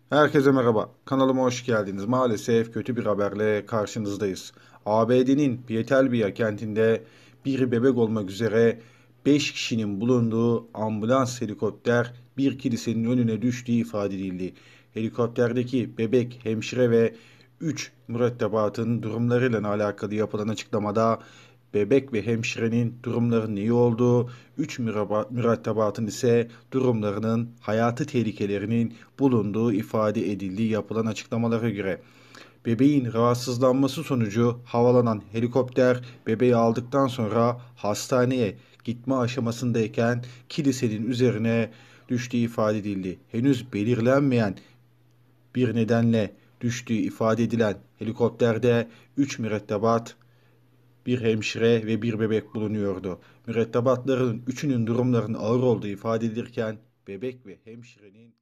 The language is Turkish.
Herkese merhaba. Kanalıma hoş geldiniz. Maalesef kötü bir haberle karşınızdayız. ABD'nin Philadelphia kentinde bir bebek olmak üzere 5 kişinin bulunduğu ambulans helikopter bir kilisenin önüne düştüğü ifade edildi. Helikopterdeki bebek, hemşire ve 3 mürettebatın durumlarıyla alakalı yapılan açıklamada bebek ve hemşirenin durumlarının iyi olduğu, 3 mürettebatın ise durumlarının hayati tehlikelerinin bulunduğu ifade edildiği yapılan açıklamalara göre bebeğin rahatsızlanması sonucu havalanan helikopter bebeği aldıktan sonra hastaneye gitme aşamasındayken kilisenin üzerine düştüğü ifade edildi. Henüz belirlenmeyen bir nedenle düştüğü ifade edilen helikopterde 3 mürettebat, bir hemşire ve bir bebek bulunuyordu. Mürettebatların üçünün durumlarının ağır olduğu ifade edilirken bebek ve hemşirenin